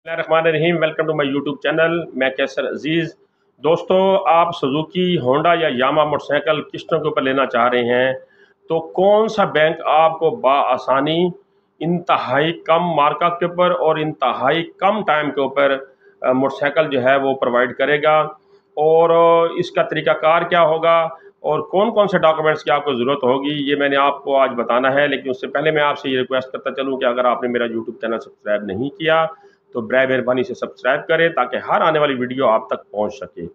बिस्मिल्लाहिर्रहमानिर्रहीम। Welcome to my YouTube channel. मैं कैसर अजीज़। दोस्तों, आप सुजुकी, होंडा या यामा मोटरसाइकिल किस्तों के ऊपर लेना चाह रहे हैं तो कौन सा बैंक आपको बआसानी इंतहाई कम मार्कअप के ऊपर और इंतहाई कम टाइम के ऊपर मोटरसाइकिल जो है वो प्रोवाइड करेगा, और इसका तरीक़ाकार क्या होगा और कौन कौन से डॉक्यूमेंट्स की आपको ज़रूरत होगी, ये मैंने आपको आज बताना है। लेकिन उससे पहले मैं आपसे ये रिक्वेस्ट करता चलूँ कि अगर आपने मेरा यूट्यूब चैनल सब्सक्राइब नहीं किया तो बराए मेहरबानी से सब्सक्राइब करें ताकि हर आने वाली वीडियो आप तक पहुंच सके।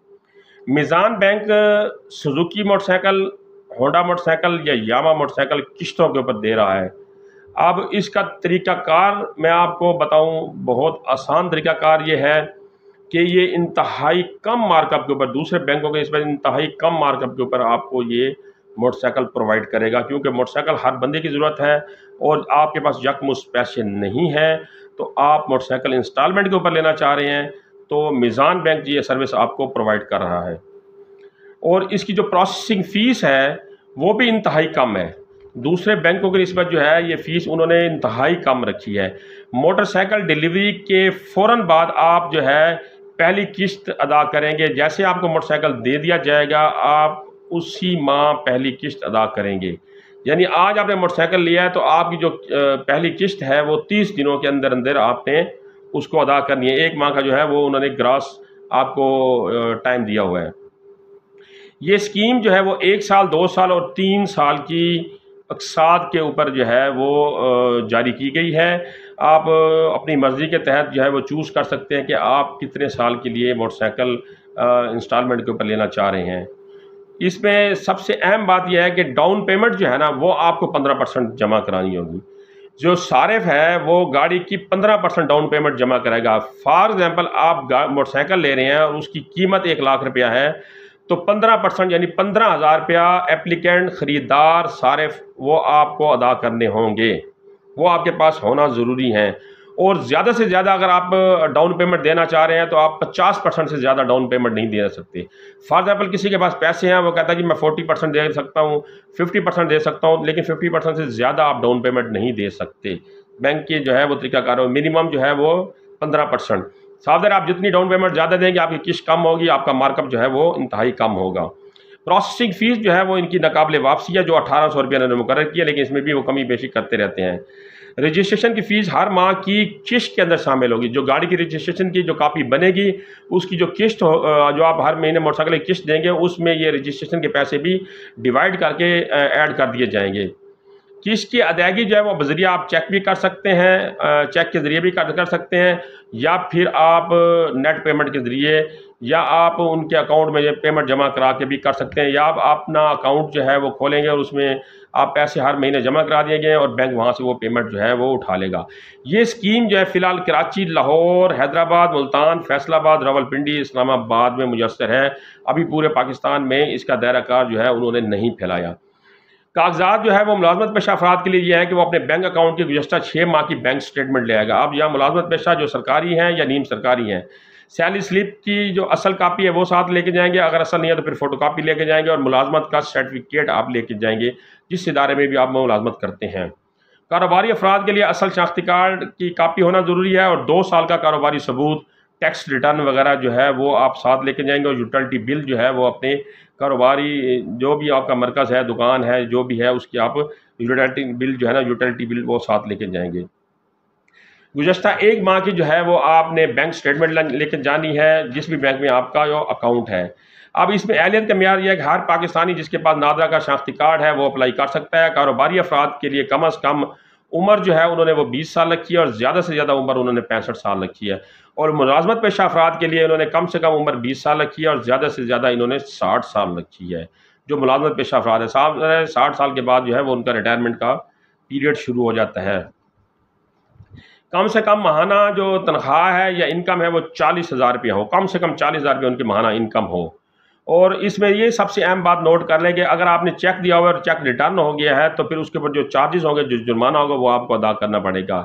Meezan bank Suzuki motorcycle, Honda motorcycle या यामा मोटरसाइकिल किस्तों के ऊपर दे रहा है। अब इसका तरीक़ाकार मैं आपको बताऊं, बहुत आसान तरीक़ाकार ये है कि ये इंतहाई कम मार्कअप के ऊपर, दूसरे बैंकों के इस पर इंतहाई कम मार्कअप के ऊपर आपको ये मोटरसाइकिल प्रोवाइड करेगा, क्योंकि मोटरसाइकिल हर बंदे की ज़रूरत है और आपके पास यकमुश्त पैसे नहीं है तो आप मोटरसाइकिल इंस्टॉलमेंट के ऊपर लेना चाह रहे हैं तो मीज़ान बैंक ये सर्विस आपको प्रोवाइड कर रहा है। और इसकी जो प्रोसेसिंग फ़ीस है वो भी इंतहाई कम है। दूसरे बैंकों की निस्बत जो है ये फ़ीस उन्होंने इंतहाई कम रखी है। मोटरसाइकिल डिलीवरी के फ़ौरन बाद आप जो है पहली किस्त अदा करेंगे। जैसे आपको मोटरसाइकिल दे दिया जाएगा आप उसी माह पहली किस्त अदा करेंगे। यानी आज आपने मोटरसाइकिल लिया है तो आपकी जो पहली किस्त है वो 30 दिनों के अंदर अंदर आपने उसको अदा करनी है। एक माह का जो है वो उन्होंने ग्रास आपको टाइम दिया हुआ है। ये स्कीम जो है वो 1 साल, 2 साल और 3 साल की अक़सात के ऊपर जो है वो जारी की गई है। आप अपनी मर्ज़ी के तहत जो है वो चूज़ कर सकते हैं कि आप कितने साल के लिए मोटरसाइकिल इंस्टॉलमेंट के ऊपर लेना चाह रहे हैं। इसमें सबसे अहम बात यह है कि डाउन पेमेंट जो है ना वो आपको 15% जमा करानी होगी। जो सारिफ है वो गाड़ी की 15% डाउन पेमेंट जमा कराएगा। फॉर एग्जांपल आप मोटरसाइकिल ले रहे हैं और उसकी कीमत 1 लाख रुपया है तो 15% यानी 15,000 रुपया एप्लीकेंट, ख़रीदार, सारिफ वो आपको अदा करने होंगे, वो आपके पास होना ज़रूरी है। और ज़्यादा से ज़्यादा अगर आप डाउन पेमेंट देना चाह रहे हैं तो आप 50% से ज़्यादा डाउन पेमेंट नहीं दे सकते। फॉर एग्जाम्पल किसी के पास पैसे हैं, वो कहता है कि मैं 40% दे सकता हूँ, 50% दे सकता हूँ, लेकिन 50% से ज़्यादा आप डाउन पेमेंट नहीं दे सकते। बैंक के जो है वो तरीक़ाकार हो, मिनिमम जो है वो 15%। सावधान, आप जितनी डाउन पेमेंट ज़्यादा देंगे आपकी किस्त कम होगी, आपका मार्कअप जो है वो इंतहाई कम होगा। प्रोसेसिंग फ़ीस जो है वो इनकी नाकाबिले वापसी है, जो 1800 रुपया इन्होंने मुकर्रर किया, लेकिन इसमें भी वो कमी बेशी करते रहते हैं। रजिस्ट्रेशन की फ़ीस हर माह की किस्त के अंदर शामिल होगी। जो गाड़ी की रजिस्ट्रेशन की जो कापी बनेगी उसकी जो किस्त जो आप हर महीने मोटरसाइकिल की किस्त देंगे उसमें ये रजिस्ट्रेशन के पैसे भी डिवाइड करके ऐड कर दिए जाएंगे। किस्त की अदायगी जो है वो बज़रिया आप चेक भी कर सकते हैं, चेक के ज़रिए भी कर सकते हैं, या फिर आप नेट पेमेंट के ज़रिए, या आप उनके अकाउंट में पेमेंट जमा करा के भी कर सकते हैं, या आप अपना अकाउंट जो है वो खोलेंगे और उसमें आप पैसे हर महीने जमा करा दिएंगे और बैंक वहाँ से वो पेमेंट जो है वो उठा लेगा। ये स्कीम जो है फ़िलहाल कराची, लाहौर, हैदराबाद, मुल्तान, फैसलाबाद, रावलपिंडी, इस्लामाबाद में मुयस्सर है। अभी पूरे पाकिस्तान में इसका दायरा-कार जो है उन्होंने नहीं फैलाया। कागजात जो है वो मुलाजमत पेशा अफराद के लिए ये है कि वो अपने बैंक अकाउंट की गुज़श्ता 6 माह की बैंक स्टेटमेंट ले आएगा। अब यहाँ मुलाजमत पेशा जो सरकारी हैं या नीम सरकारी हैं, सैलरी स्लिप की जो असल कापी है वो साथ लेके जाएंगे, अगर असल नहीं है तो फिर फ़ोटो कापी लेके जाएंगे, और मुलाजमत का सर्टिफिकेट आप लेके जाएंगे जिस इदारे में भी आप मुलाजमत करते हैं। कारोबारी अफराद के लिए असल शनाख्ती कार्ड की कापी होना ज़रूरी है, और 2 साल का कारोबारी सबूत, टैक्स रिटर्न वगैरह जो है वो आप साथ लेके जाएंगे, और यूटिलिटी बिल जो है वो अपने कारोबारी जो भी आपका मरकज़ है, दुकान है, जो भी है उसकी आप यूटिलिटी बिल जो है ना, यूटिलिटी बिल वो साथ लेके जाएंगे। गुज़श्ता 1 माह की जो है वो आपने बैंक स्टेटमेंट लेके जानी है, जिस भी बैंक में आपका जो अकाउंट है। अब इसमें अहलियत का मेयार यह है कि हर पाकिस्तानी जिसके पास नादरा का शनाख्ती कार्ड है वो अप्लाई कर सकता है। कारोबारी अफराद के लिए कम अज़ कम उम्र जो है उन्होंने वो 20 साल रखी है, और ज़्यादा से ज़्यादा उम्र उन्होंने 65 साल रखी है। और मुलाजमत पेशा अफराद के लिए इन्होंने कम से कम उम्र 20 साल रखी है, और ज़्यादा से ज़्यादा इन्होंने 60 साल रखी है। जो मुलाजमत पेशा अफराद है, 60 साल के बाद जो है वो उनका रिटायरमेंट का पीरियड शुरू हो जाता है। कम से कम माहाना जो तनख्वाह है या इनकम है वो 40,000 रुपया हो, कम से कम 40,000 रुपया उनकी माहाना इनकम हो। और इसमें ये सबसे अहम बात नोट कर लें कि अगर आपने चेक दिया हुआ और चेक रिटर्न हो गया है तो फिर उसके ऊपर जो चार्जेस होंगे, जो जुर्माना होगा वो आपको अदा करना पड़ेगा।